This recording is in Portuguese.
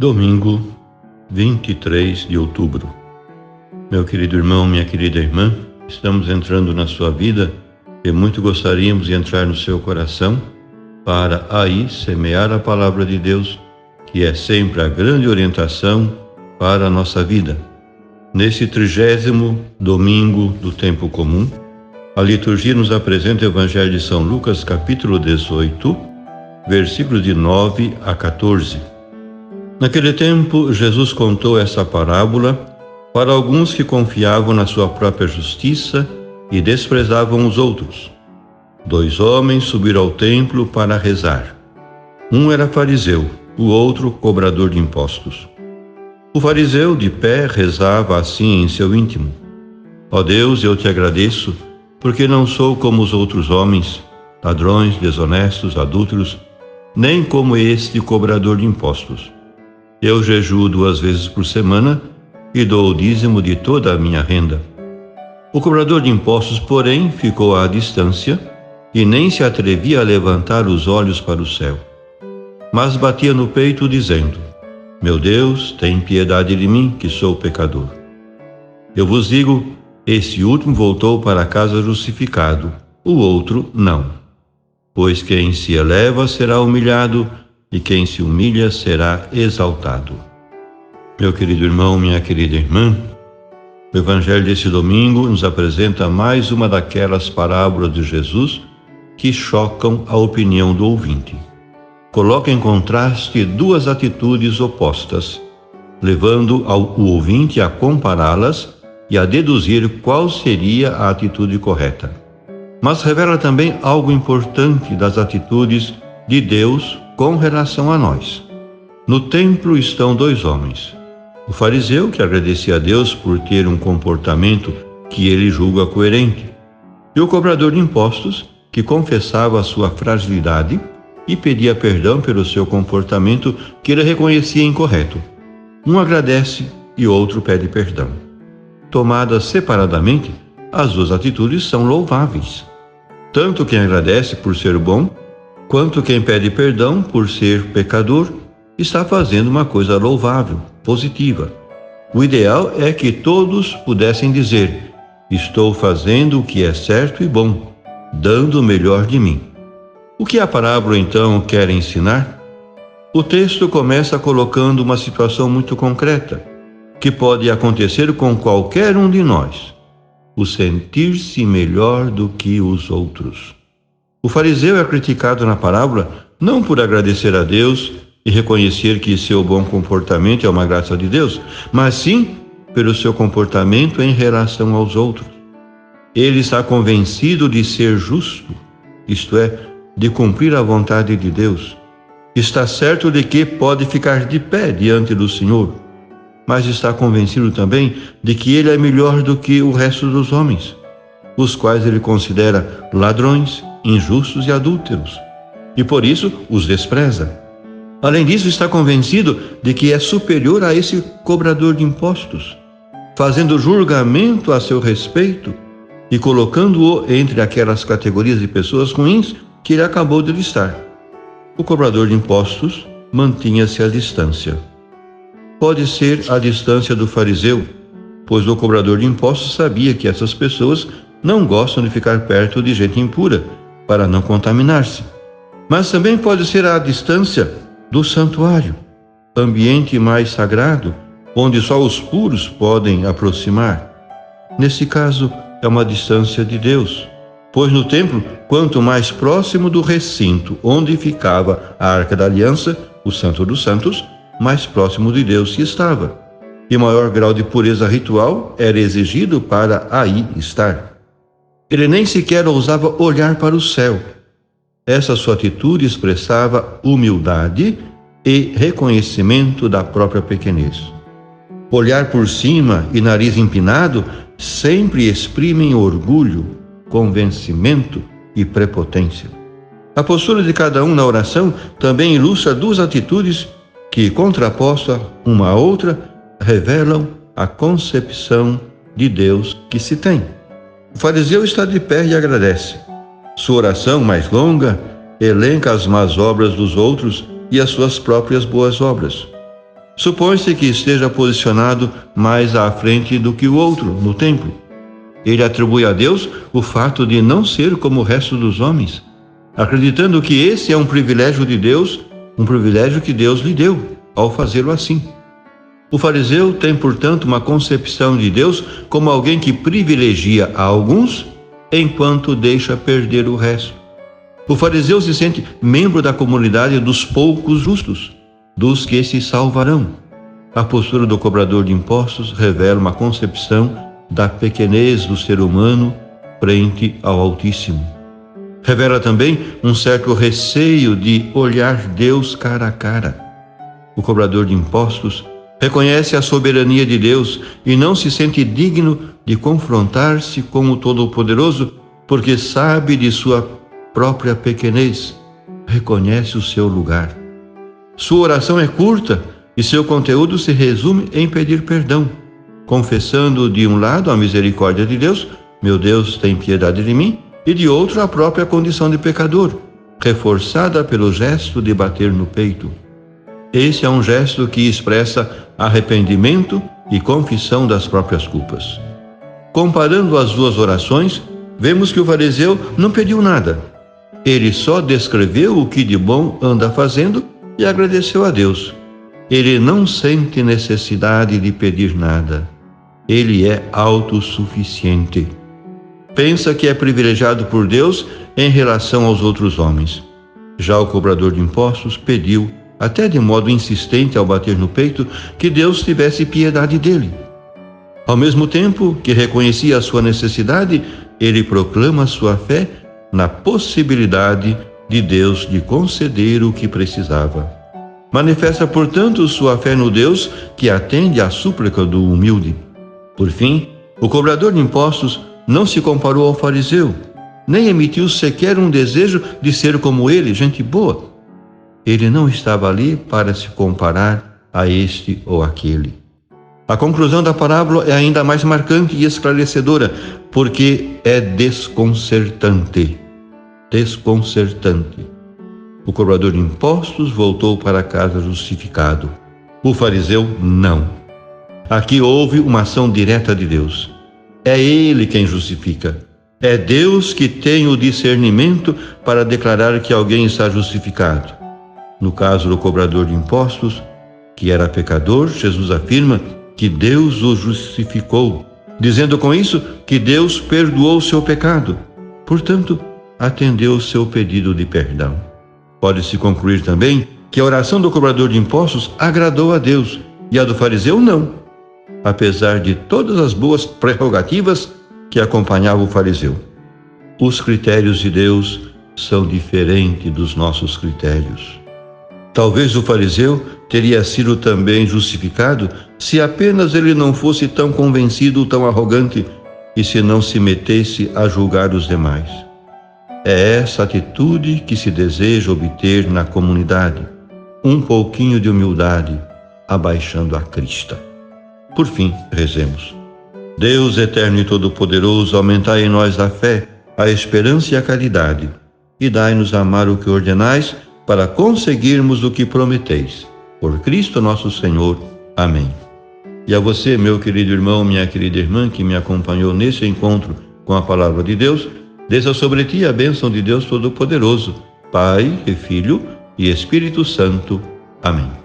Domingo, 23 de outubro. Meu querido irmão, minha querida irmã, estamos entrando na sua vida e muito gostaríamos de entrar no seu coração para aí semear a palavra de Deus, que é sempre a grande orientação para a nossa vida. Nesse 30º domingo do tempo comum, a liturgia nos apresenta o Evangelho de São Lucas, capítulo 18, versículos de 9 a 14. Naquele tempo, Jesus contou essa parábola para alguns que confiavam na sua própria justiça e desprezavam os outros. 2 homens subiram ao templo para rezar. Um era fariseu, o outro cobrador de impostos. O fariseu, de pé, rezava assim em seu íntimo: Ó Deus, eu te agradeço, porque não sou como os outros homens, ladrões, desonestos, adúlteros, nem como este cobrador de impostos. Eu jejuo 2 vezes por semana e dou o dízimo de toda a minha renda. O cobrador de impostos, porém, ficou à distância e nem se atrevia a levantar os olhos para o céu, mas batia no peito dizendo: Meu Deus, tem piedade de mim, que sou pecador. Eu vos digo, este último voltou para casa justificado, o outro não. Pois quem se eleva será humilhado, e quem se humilha será exaltado. Meu querido irmão, minha querida irmã, o Evangelho desse domingo nos apresenta mais uma daquelas parábolas de Jesus que chocam a opinião do ouvinte. Coloca em contraste 2 atitudes opostas, levando o ouvinte a compará-las e a deduzir qual seria a atitude correta. Mas revela também algo importante das atitudes de Deus com relação a nós. No templo estão 2 homens. O fariseu, que agradecia a Deus por ter um comportamento que ele julga coerente, e o cobrador de impostos, que confessava a sua fragilidade e pedia perdão pelo seu comportamento que ele reconhecia incorreto. Um agradece e outro pede perdão. Tomadas separadamente, as 2 atitudes são louváveis. Tanto quem agradece por ser bom, quanto quem pede perdão por ser pecador, está fazendo uma coisa louvável, positiva. O ideal é que todos pudessem dizer: estou fazendo o que é certo e bom, dando o melhor de mim. O que a parábola então quer ensinar? O texto começa colocando uma situação muito concreta, que pode acontecer com qualquer um de nós: o sentir-se melhor do que os outros. O fariseu é criticado na parábola não por agradecer a Deus e reconhecer que seu bom comportamento é uma graça de Deus, mas sim pelo seu comportamento em relação aos outros. Ele está convencido de ser justo, isto é, de cumprir a vontade de Deus. Está certo de que pode ficar de pé diante do Senhor, mas está convencido também de que ele é melhor do que o resto dos homens, os quais ele considera ladrões, injustos e adúlteros, e por isso os despreza. Além disso, está convencido de que é superior a esse cobrador de impostos, fazendo julgamento a seu respeito e colocando-o entre aquelas categorias de pessoas ruins que ele acabou de listar. O cobrador de impostos mantinha-se à distância. Pode ser a distância do fariseu, pois o cobrador de impostos sabia que essas pessoas não gostam de ficar perto de gente impura, para não contaminar-se. Mas também pode ser a distância do santuário, ambiente mais sagrado, onde só os puros podem aproximar. Nesse caso, é uma distância de Deus, pois no templo, quanto mais próximo do recinto onde ficava a Arca da Aliança, o Santo dos Santos, mais próximo de Deus se estava, e maior grau de pureza ritual era exigido para aí estar. Ele nem sequer ousava olhar para o céu. Essa sua atitude expressava humildade e reconhecimento da própria pequenez. Olhar por cima e nariz empinado sempre exprimem orgulho, convencimento e prepotência. A postura de cada um na oração também ilustra 2 atitudes que, contrapostas uma à outra, revelam a concepção de Deus que se tem. O fariseu está de pé e agradece. Sua oração mais longa elenca as más obras dos outros e as suas próprias boas obras. Supõe-se que esteja posicionado mais à frente do que o outro no templo. Ele atribui a Deus o fato de não ser como o resto dos homens, acreditando que esse é um privilégio de Deus, um privilégio que Deus lhe deu ao fazê-lo assim. O fariseu tem, portanto, uma concepção de Deus como alguém que privilegia a alguns enquanto deixa perder o resto. O fariseu se sente membro da comunidade dos poucos justos, dos que se salvarão. A postura do cobrador de impostos revela uma concepção da pequenez do ser humano frente ao Altíssimo. Revela também um certo receio de olhar Deus cara a cara. O cobrador de impostos reconhece a soberania de Deus e não se sente digno de confrontar-se com o Todo-Poderoso, porque sabe de sua própria pequenez, reconhece o seu lugar. Sua oração é curta e seu conteúdo se resume em pedir perdão, confessando de um lado a misericórdia de Deus, meu Deus, tem piedade de mim, e de outro a própria condição de pecador, reforçada pelo gesto de bater no peito. Esse é um gesto que expressa arrependimento e confissão das próprias culpas. Comparando as duas orações, vemos que o fariseu não pediu nada. Ele só descreveu o que de bom anda fazendo e agradeceu a Deus. Ele não sente necessidade de pedir nada. Ele é autossuficiente. Pensa que é privilegiado por Deus em relação aos outros homens. Já o cobrador de impostos pediu, até de modo insistente ao bater no peito, que Deus tivesse piedade dele. Ao mesmo tempo que reconhecia a sua necessidade, ele proclama sua fé na possibilidade de Deus de conceder o que precisava. Manifesta, portanto, sua fé no Deus que atende à súplica do humilde. Por fim, o cobrador de impostos não se comparou ao fariseu, nem emitiu sequer um desejo de ser como ele, gente boa. Ele não estava ali para se comparar a este ou aquele. A conclusão da parábola é ainda mais marcante e esclarecedora, porque é desconcertante. Desconcertante. O cobrador de impostos voltou para casa justificado. O fariseu não. Aqui houve uma ação direta de Deus. É Ele quem justifica. É Deus que tem o discernimento para declarar que alguém está justificado. No caso do cobrador de impostos, que era pecador, Jesus afirma que Deus o justificou, dizendo com isso que Deus perdoou seu pecado. Portanto, atendeu seu pedido de perdão. Pode-se concluir também que a oração do cobrador de impostos agradou a Deus e a do fariseu não, apesar de todas as boas prerrogativas que acompanhavam o fariseu. Os critérios de Deus são diferentes dos nossos critérios. Talvez o fariseu teria sido também justificado se apenas ele não fosse tão convencido, tão arrogante, e se não se metesse a julgar os demais. É essa atitude que se deseja obter na comunidade, um pouquinho de humildade, abaixando a crista. Por fim, rezemos. Deus eterno e todo-poderoso, aumentai em nós a fé, a esperança e a caridade, e dai-nos a amar o que ordenais, para conseguirmos o que prometeis. Por Cristo nosso Senhor. Amém. E a você, meu querido irmão, minha querida irmã, que me acompanhou nesse encontro com a Palavra de Deus, desça sobre ti a bênção de Deus Todo-Poderoso, Pai e Filho e Espírito Santo. Amém.